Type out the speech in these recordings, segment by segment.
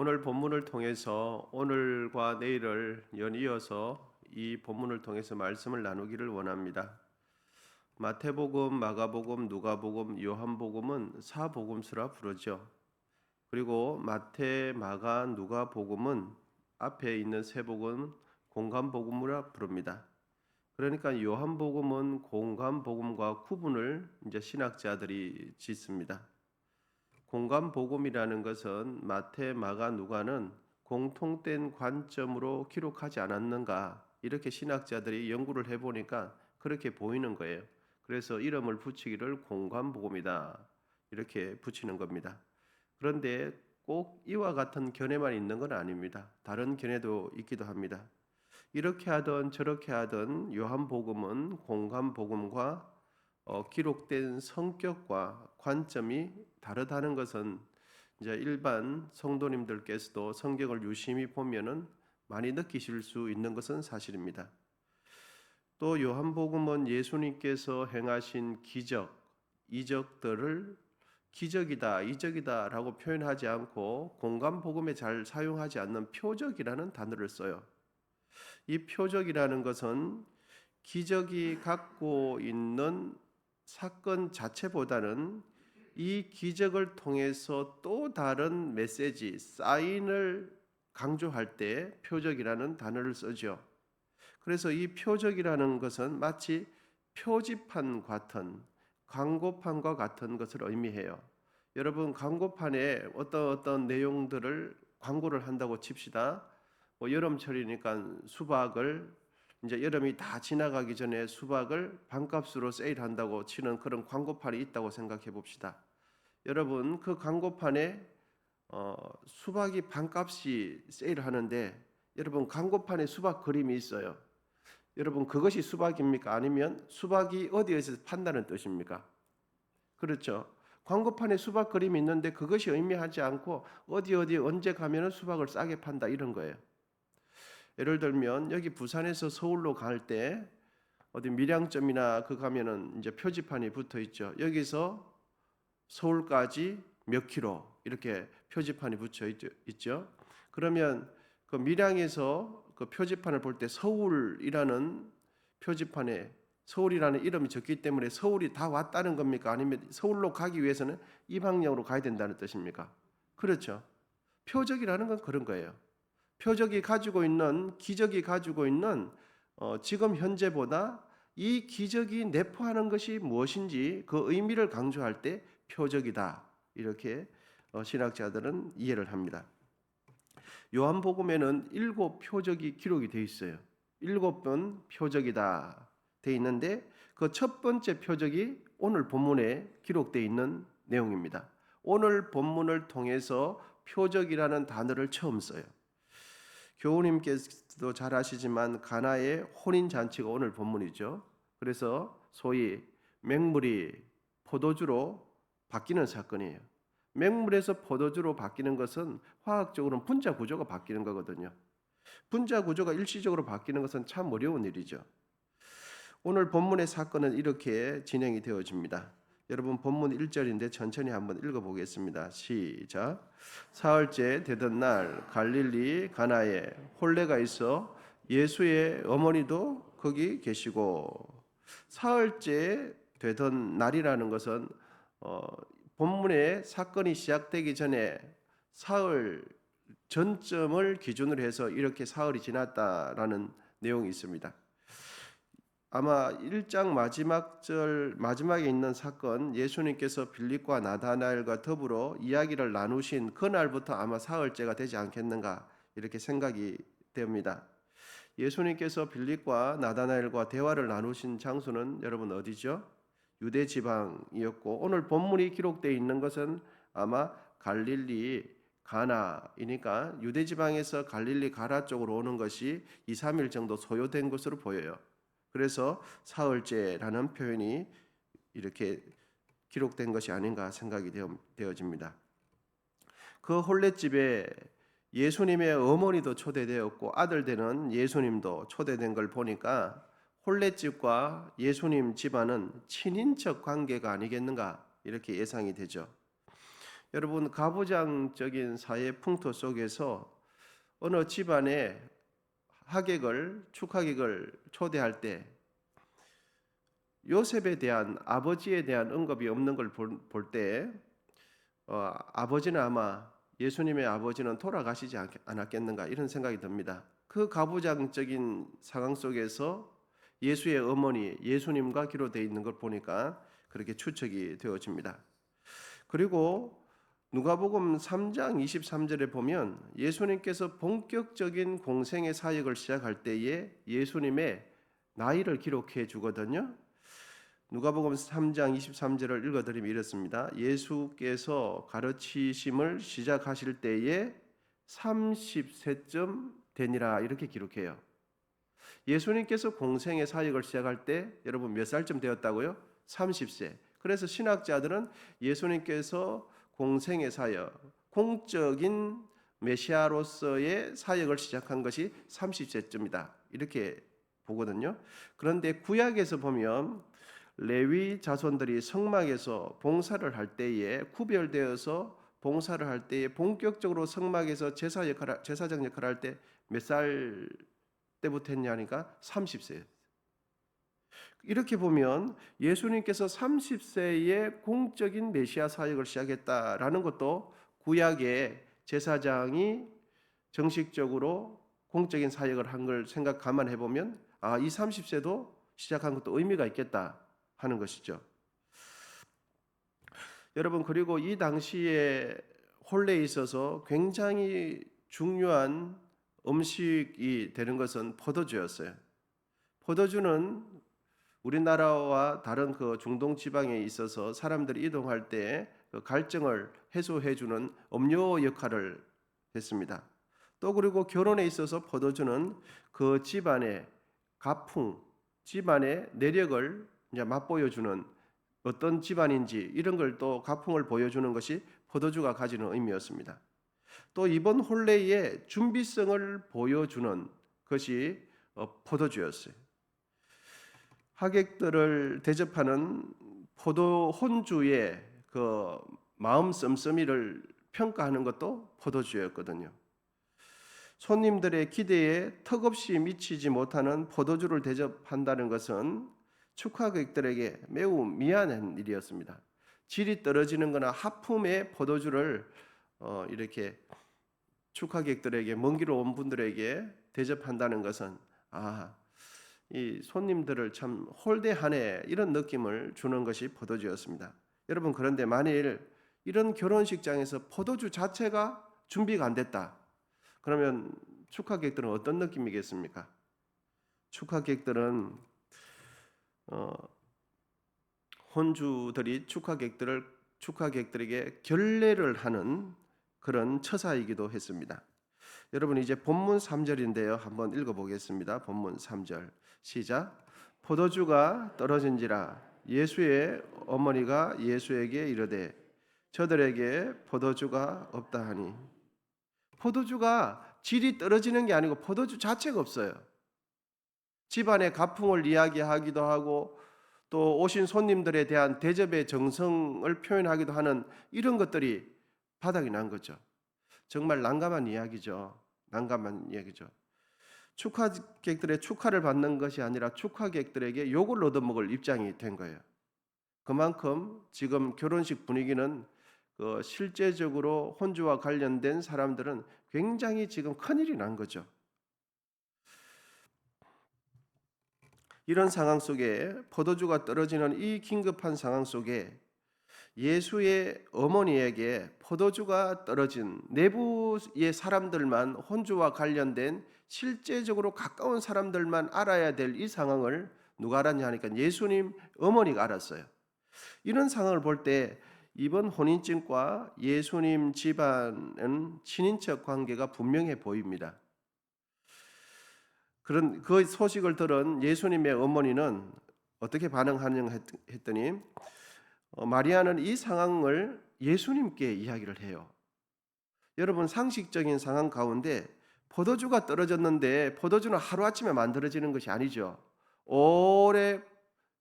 오늘 본문을 통해서 오늘과 내일을 연이어서 이 본문을 통해서 말씀을 나누기를 원합니다. 마태복음, 마가복음, 누가복음, 요한복음은 사복음서라 부르죠. 그리고 마태, 마가, 누가복음은 앞에 있는 세 복음은 공관복음이라 부릅니다. 그러니까 요한복음은 공관복음과 구분을 이제 신학자들이 짓습니다. 공관복음이라는 것은 마태, 마가, 누가는 공통된 관점으로 기록하지 않았는가 이렇게 신학자들이 연구를 해보니까 그렇게 보이는 거예요. 그래서 이름을 붙이기를 공관복음이다 이렇게 붙이는 겁니다. 그런데 꼭 이와 같은 견해만 있는 건 아닙니다. 다른 견해도 있기도 합니다. 이렇게 하든 저렇게 하든 요한복음은 공관복음과 기록된 성격과 관점이 다르다는 것은 이제 일반 성도님들께서도 성경을 유심히 보면은 많이 느끼실 수 있는 것은 사실입니다. 또 요한복음은 예수님께서 행하신 기적, 이적들을 기적이다, 이적이다라고 표현하지 않고 공관복음에 잘 사용하지 않는 표적이라는 단어를 써요. 이 표적이라는 것은 기적이 갖고 있는 사건 자체보다는 이 기적을 통해서 또 다른 메시지, 사인을 강조할 때 표적이라는 단어를 쓰죠. 그래서 이 표적이라는 것은 마치 표지판 같은 광고판과 같은 것을 의미해요. 여러분 광고판에 어떤 내용들을 광고를 한다고 칩시다. 뭐 여름철이니까 수박을 이제 여름이 다 지나가기 전에 수박을 반값으로 세일한다고 치는 그런 광고판이 있다고 생각해 봅시다. 여러분 그 광고판에 수박이 반값이 세일하는데 여러분 광고판에 수박 그림이 있어요. 여러분 그것이 수박입니까? 아니면 수박이 어디에서 판다는 뜻입니까? 그렇죠. 광고판에 수박 그림이 있는데 그것이 의미하지 않고 어디 언제 가면은 수박을 싸게 판다 이런 거예요. 예를 들면 여기 부산에서 서울로 갈 때 어디 밀양점이나 그 가면은 이제 표지판이 붙어 있죠. 여기서 서울까지 몇 킬로 이렇게 표지판이 붙여 있죠. 그러면 그 밀양에서 그 표지판을 볼 때 서울이라는 표지판에 서울이라는 이름이 적기 때문에 서울이 다 왔다는 겁니까? 아니면 서울로 가기 위해서는 이 방향으로 가야 된다는 뜻입니까? 그렇죠. 표적이라는 건 그런 거예요. 표적이 가지고 있는 기적이 가지고 있는 지금 현재보다 이 기적이 내포하는 것이 무엇인지 그 의미를 강조할 때 표적이다 이렇게 신학자들은 이해를 합니다. 요한복음에는 7 표적이 기록이 되어 있어요. 7번 표적이다 되어 있는데 그 첫 번째 표적이 오늘 본문에 기록되어 있는 내용입니다. 오늘 본문을 통해서 표적이라는 단어를 처음 써요. 교우님께서도 잘 아시지만 가나의 혼인 잔치가 오늘 본문이죠. 그래서 소위 맹물이 포도주로 바뀌는 사건이에요. 맹물에서 포도주로 바뀌는 것은 화학적으로는 분자 구조가 바뀌는 거거든요. 분자 구조가 일시적으로 바뀌는 것은 참 어려운 일이죠. 오늘 본문의 사건은 이렇게 진행이 되어집니다. 여러분 본문 1절인데 천천히 한번 읽어보겠습니다. 시작. 사흘째 되던 날 갈릴리 가나에 혼례가 있어 예수의 어머니도 거기 계시고, 사흘째 되던 날이라는 것은 본문의 사건이 시작되기 전에 사흘 전점을 기준으로 해서 이렇게 사흘이 지났다라는 내용이 있습니다. 아마 1장 마지막에 있는 사건, 예수님께서 빌립과 나다나엘과 더불어 이야기를 나누신 그날부터 아마 사흘째가 되지 않겠는가 이렇게 생각이 됩니다. 예수님께서 빌립과 나다나엘과 대화를 나누신 장소는 여러분 어디죠? 유대 지방이었고 오늘 본문이 기록되어 있는 것은 아마 갈릴리 가나이니까 유대 지방에서 갈릴리 가나 쪽으로 오는 것이 2, 3일 정도 소요된 것으로 보여요. 그래서 사흘째라는 표현이 이렇게 기록된 것이 아닌가 생각이 되어집니다. 그 혼례집에 예수님의 어머니도 초대되었고 아들 되는 예수님도 초대된 걸 보니까 혼례집과 예수님 집안은 친인척 관계가 아니겠는가 이렇게 예상이 되죠. 여러분, 가부장적인 사회 풍토 속에서 어느 집안에 축하객을 초대할 때 요셉에 대한, 아버지에 대한 언급이 없는 걸 볼 때 아버지는 아마, 예수님의 아버지는 돌아가시지 않았겠는가 이런 생각이 듭니다. 그 가부장적인 상황 속에서 예수의 어머니 예수님과 기록되어 있는 걸 보니까 그렇게 추측이 되어집니다. 그리고 누가복음 3장 23절에 보면 예수님께서 본격적인 공생의 사역을 시작할 때에 예수님의 나이를 기록해 주거든요. 누가복음 3장 23절을 읽어드리면 이렇습니다. 예수께서 가르치심을 시작하실 때에 30세쯤 되니라 이렇게 기록해요. 예수님께서 공생의 사역을 시작할 때 여러분 몇 살쯤 되었다고요? 30세. 그래서 신학자들은 예수님께서 공생의 사역, 공적인 메시아로서의 사역을 시작한 것이 30세쯤이다 이렇게 보거든요. 그런데 구약에서 보면 레위 자손들이 성막에서 봉사를 할 때에 구별되어서 봉사를 할 때에 본격적으로 성막에서 제사장 역할을 할 때 몇 살 때부터 했냐니까 30세. 이렇게 보면 예수님께서 30세에 공적인 메시아 사역을 시작했다라는 것도 구약의 제사장이 정식적으로 공적인 사역을 한 걸 감안해 보면 이 30세도 시작한 것도 의미가 있겠다 하는 것이죠. 여러분, 그리고 이 당시에 혼례에 있어서 굉장히 중요한 음식이 되는 것은 포도주였어요. 포도주는 우리나라와 다른 그 중동 지방에 있어서 사람들이 이동할 때 그 갈증을 해소해 주는 음료 역할을 했습니다. 또 그리고 결혼에 있어서 포도주는 그 집안의 가풍, 집안의 내력을 이제 맛보여 주는, 어떤 집안인지 이런 걸 또 가풍을 보여주는 것이 포도주가 가지는 의미였습니다. 또 이번 혼례의 준비성을 보여주는 것이 포도주였어요. 하객들을 대접하는 포도 혼주의 그 마음 씀씀이를 평가하는 것도 포도주였거든요. 손님들의 기대에 턱없이 미치지 못하는 포도주를 대접한다는 것은 축하객들에게 매우 미안한 일이었습니다. 질이 떨어지는 거나 하품의 포도주를 이렇게 축하객들에게, 먼 길 온 분들에게 대접한다는 것은 이 손님들을 참 홀대하네 이런 느낌을 주는 것이 포도주였습니다. 여러분, 그런데 만일 이런 결혼식장에서 포도주 자체가 준비가 안 됐다, 그러면 축하객들은 어떤 느낌이겠습니까? 축하객들은 혼주들이 축하객들에게 결례를 하는 그런 처사이기도 했습니다. 여러분, 이제 본문 3절인데요. 한번 읽어보겠습니다. 본문 3절 시작. 포도주가 떨어진지라 예수의 어머니가 예수에게 이르되 저들에게 포도주가 없다 하니, 포도주가 질이 떨어지는 게 아니고 포도주 자체가 없어요. 집안의 가풍을 이야기하기도 하고 또 오신 손님들에 대한 대접의 정성을 표현하기도 하는 이런 것들이 바닥이 난 거죠. 정말 난감한 이야기죠. 난감한 이야기죠. 축하객들의 축하를 받는 것이 아니라 축하객들에게 욕을 얻어먹을 입장이 된 거예요. 그만큼 지금 결혼식 분위기는 실제적으로 혼주와 관련된 사람들은 굉장히 지금 큰일이 난 거죠. 이런 상황 속에, 포도주가 떨어지는 이 긴급한 상황 속에 예수의 어머니에게 포도주가 떨어진 내부의 사람들만, 혼주와 관련된 실제적으로 가까운 사람들만 알아야 될 이 상황을 누가 알았냐 하니까 예수님 어머니가 알았어요. 이런 상황을 볼 때 이번 혼인증과 예수님 집안은 친인척 관계가 분명해 보입니다. 그런 그 소식을 들은 예수님의 어머니는 어떻게 반응하느냐 했더니 마리아는 이 상황을 예수님께 이야기를 해요. 여러분, 상식적인 상황 가운데 포도주가 떨어졌는데 포도주는 하루아침에 만들어지는 것이 아니죠. 오래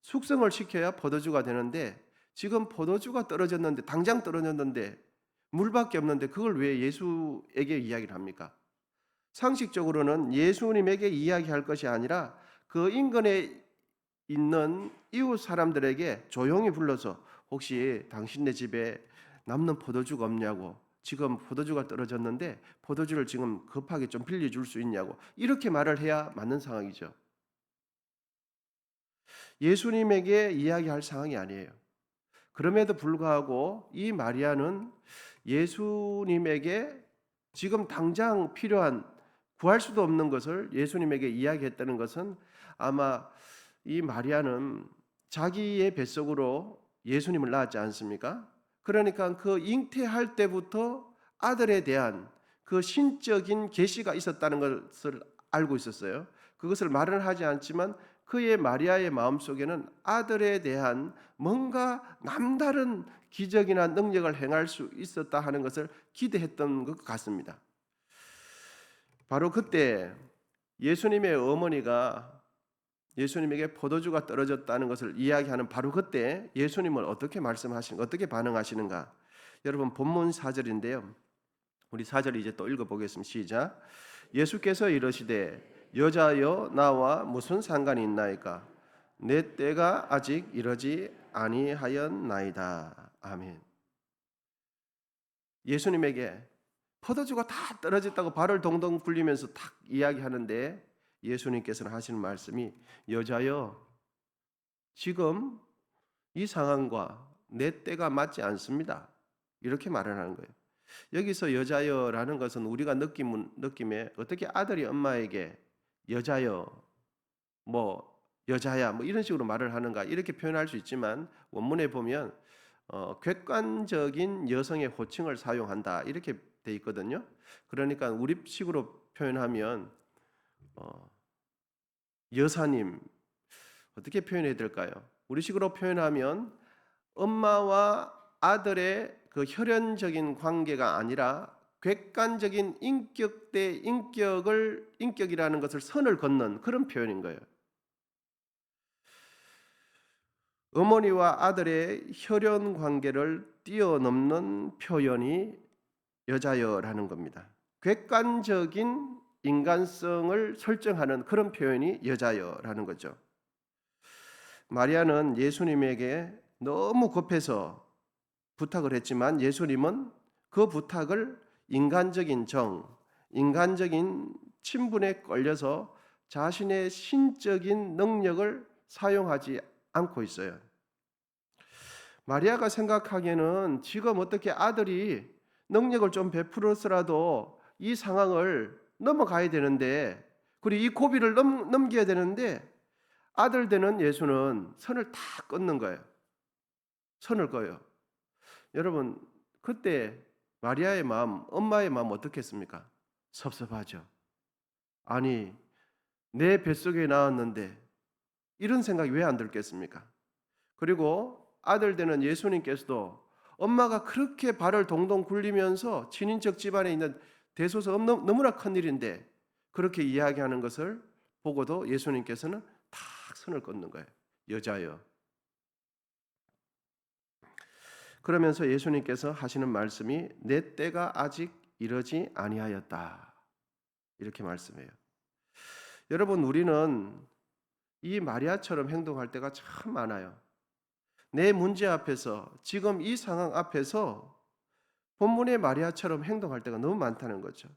숙성을 시켜야 포도주가 되는데 지금 포도주가 떨어졌는데, 당장 떨어졌는데 물밖에 없는데 그걸 왜 예수에게 이야기를 합니까? 상식적으로는 예수님에게 이야기할 것이 아니라 그 인근에 있는 이웃 사람들에게 조용히 불러서 혹시 당신네 집에 남는 포도주가 없냐고, 지금 포도주가 떨어졌는데 포도주를 지금 급하게 좀 빌려줄 수 있냐고, 이렇게 말을 해야 맞는 상황이죠. 예수님에게 이야기할 상황이 아니에요. 그럼에도 불구하고 이 마리아는 예수님에게 지금 당장 필요한, 구할 수도 없는 것을 예수님에게 이야기했다는 것은, 아마 이 마리아는 자기의 뱃속으로 예수님을 낳았지 않습니까? 그러니까 그 잉태할 때부터 아들에 대한 그 신적인 계시가 있었다는 것을 알고 있었어요. 그것을 말은 하지 않지만 그의 마리아의 마음속에는 아들에 대한 뭔가 남다른 기적이나 능력을 행할 수 있었다 하는 것을 기대했던 것 같습니다. 바로 그때 예수님의 어머니가 예수님에게 포도주가 떨어졌다는 것을 이야기하는 바로 그때 예수님은 어떻게 반응하시는가? 여러분, 본문 4절인데요. 우리 4절 이제 또 읽어보겠습니다. 시작. 예수께서 이르시되 여자여 나와 무슨 상관이 있나이까? 내 때가 아직 이르지 아니하였나이다. 아멘. 예수님에게 포도주가 다 떨어졌다고 발을 동동 굴리면서 탁 이야기하는데 예수님께서는 하시는 말씀이 여자여 지금 이 상황과 내 때가 맞지 않습니다. 이렇게 말을 하는 거예요. 여기서 여자여라는 것은 우리가 느낌에 어떻게 아들이 엄마에게 여자여 뭐 여자야 뭐 이런 식으로 말을 하는가 이렇게 표현할 수 있지만 원문에 보면 객관적인 여성의 호칭을 사용한다 이렇게 돼 있거든요. 그러니까 우리식으로 표현하면 여사님 어떻게 표현해야 될까요? 우리식으로 표현하면 엄마와 아들의 그 혈연적인 관계가 아니라 객관적인 인격 대 인격이라는 것을 선을 긋는 그런 표현인 거예요. 어머니와 아들의 혈연 관계를 뛰어넘는 표현이 여자여라는 겁니다. 객관적인 인간성을 설정하는 그런 표현이 여자여라는 거죠. 마리아는 예수님에게 너무 급해서 부탁을 했지만 예수님은 그 부탁을 인간적인 인간적인 친분에 걸려서 자신의 신적인 능력을 사용하지 않고 있어요. 마리아가 생각하기에는 지금 어떻게 아들이 능력을 좀 베풀어서라도 이 상황을 넘어가야 되는데, 그리고 이 고비를 넘겨야 되는데 아들 되는 예수는 선을 다 끊는 거예요. 선을 그어요. 여러분, 그때 마리아의 마음, 엄마의 마음 어떻겠습니까? 섭섭하죠. 아니, 내 뱃속에 나왔는데 이런 생각이 왜 안 들겠습니까? 그리고 아들 되는 예수님께서도 엄마가 그렇게 발을 동동 굴리면서 친인척 집안에 있는 대소서 너무나 큰 일인데 그렇게 이야기하는 것을 보고도 예수님께서는 탁 선을 끊는 거예요. 여자여. 그러면서 예수님께서 하시는 말씀이 내 때가 아직 이르지 아니하였다. 이렇게 말씀해요. 여러분, 우리는 이 마리아처럼 행동할 때가 참 많아요. 내 문제 앞에서, 지금 이 상황 앞에서 본문의 마리아처럼 행동할 때가 너무 많다는 거죠.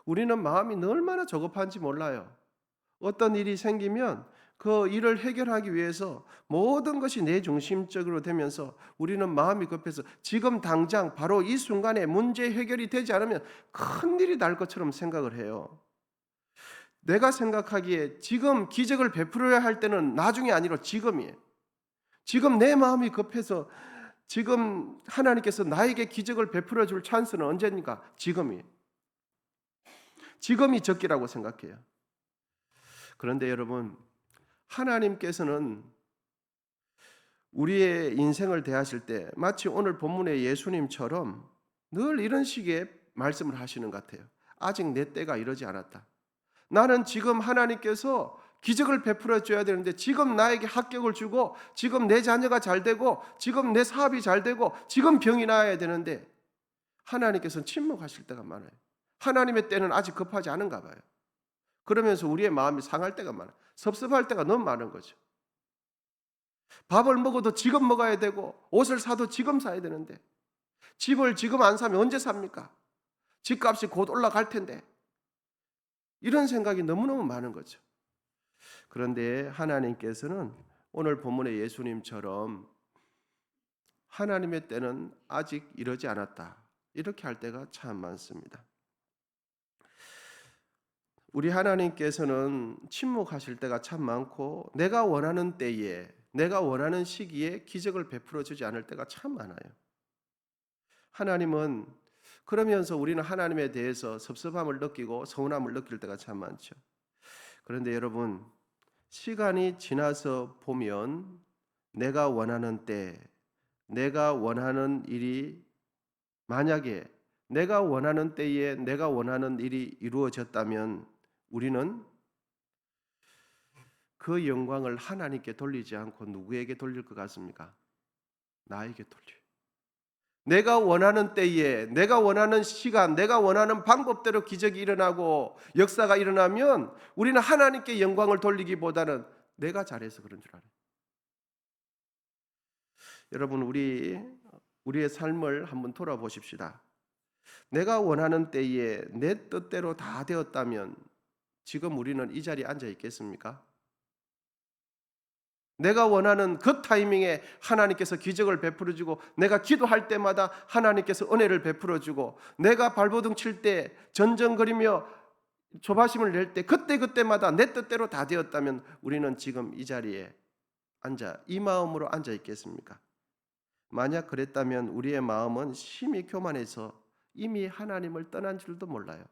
우리는 마음이 얼마나 저급한지 몰라요. 어떤 일이 생기면 그 일을 해결하기 위해서 모든 것이 내 중심적으로 되면서 우리는 마음이 급해서 지금 당장 바로 이 순간에 문제 해결이 되지 않으면 큰일이 날 것처럼 생각을 해요. 내가 생각하기에 지금 기적을 베풀어야 할 때는 나중이 아니라 지금이에요. 지금 내 마음이 급해서 지금 하나님께서 나에게 기적을 베풀어 줄 찬스는 언제입니까? 지금이에요. 지금이 적기라고 생각해요. 그런데 여러분, 하나님께서는 우리의 인생을 대하실 때 마치 오늘 본문의 예수님처럼 늘 이런 식의 말씀을 하시는 것 같아요. 아직 내 때가 이르지 않았다. 나는 지금 하나님께서 기적을 베풀어 줘야 되는데 지금 나에게 합격을 주고 지금 내 자녀가 잘 되고 지금 내 사업이 잘 되고 지금 병이 나아야 되는데 하나님께서는 침묵하실 때가 많아요. 하나님의 때는 아직 급하지 않은가 봐요. 그러면서 우리의 마음이 상할 때가 많아요. 섭섭할 때가 너무 많은 거죠. 밥을 먹어도 지금 먹어야 되고 옷을 사도 지금 사야 되는데 집을 지금 안 사면 언제 삽니까? 집값이 곧 올라갈 텐데 이런 생각이 너무너무 많은 거죠. 그런데 하나님께서는 오늘 본문의 예수님처럼 하나님의 때는 아직 이러지 않았다. 이렇게 할 때가 참 많습니다. 우리 하나님께서는 침묵하실 때가 참 많고 내가 원하는 때에 내가 원하는 시기에 기적을 베풀어 주지 않을 때가 참 많아요. 하나님은 그러면서 우리는 하나님에 대해서 섭섭함을 느끼고 서운함을 느낄 때가 참 많죠. 그런데 여러분, 시간이 지나서 보면 내가 원하는 때, 내가 원하는 일이 만약에 내가 원하는 때에 내가 원하는 일이 이루어졌다면 우리는 그 영광을 하나님께 돌리지 않고 누구에게 돌릴 것 같습니까? 나에게 돌려요. 내가 원하는 때에 내가 원하는 시간 내가 원하는 방법대로 기적이 일어나고 역사가 일어나면 우리는 하나님께 영광을 돌리기보다는 내가 잘해서 그런 줄 알아요. 여러분 우리의 삶을 한번 돌아보십시다. 내가 원하는 때에 내 뜻대로 다 되었다면 지금 우리는 이 자리에 앉아 있겠습니까? 내가 원하는 그 타이밍에 하나님께서 기적을 베풀어 주고 내가 기도할 때마다 하나님께서 은혜를 베풀어 주고 내가 발버둥 칠 때 전전거리며 조바심을 낼 때 그때그때마다 내 뜻대로 다 되었다면 우리는 지금 이 자리에 앉아 이 마음으로 앉아 있겠습니까? 만약 그랬다면 우리의 마음은 심히 교만해서 이미 하나님을 떠난 줄도 몰라요.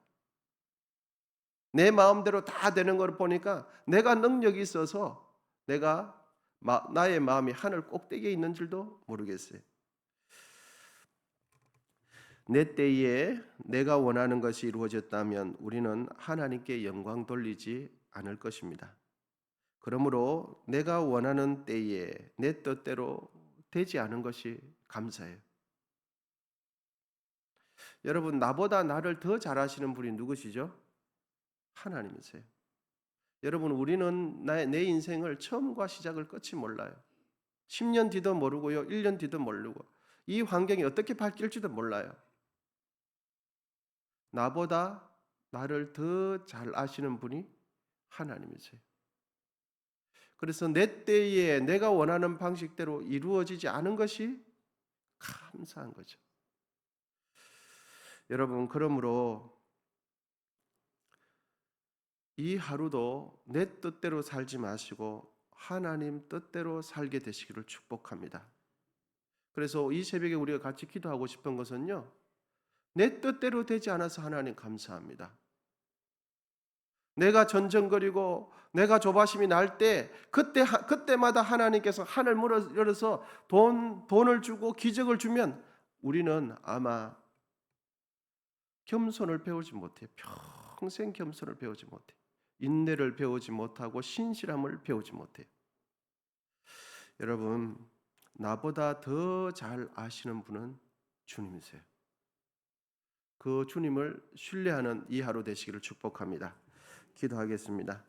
내 마음대로 다 되는 걸 보니까 내가 능력이 있어서 내가 나의 마음이 하늘 꼭대기에 있는 줄도 모르겠어요. 내 때에 내가 원하는 것이 이루어졌다면 우리는 하나님께 영광 돌리지 않을 것입니다. 그러므로 내가 원하는 때에 내 뜻대로 되지 않은 것이 감사해요. 여러분 나보다 나를 더 잘하시는 분이 누구시죠? 하나님이세요. 여러분 우리는 내 인생을 처음과 시작을 끝이 몰라요. 10년 뒤도 모르고요. 1년 뒤도 모르고 이 환경이 어떻게 바뀔지도 몰라요. 나보다 나를 더 잘 아시는 분이 하나님이세요. 그래서 내 때에 내가 원하는 방식대로 이루어지지 않은 것이 감사한 거죠. 여러분 그러므로 이 하루도 내 뜻대로 살지 마시고 하나님 뜻대로 살게 되시기를 축복합니다. 그래서 이 새벽에 우리가 같이 기도하고 싶은 것은요. 내 뜻대로 되지 않아서 하나님 감사합니다. 내가 전전거리고 내가 조바심이 날 때 그때마다 하나님께서 하늘 문을 열어서 돈을 주고 기적을 주면 우리는 아마 겸손을 배우지 못해요. 평생 겸손을 배우지 못해요. 인내를 배우지 못하고 신실함을 배우지 못해요. 여러분 나보다 더 잘 아시는 분은 주님이세요. 그 주님을 신뢰하는 이 하루 되시기를 축복합니다. 기도하겠습니다.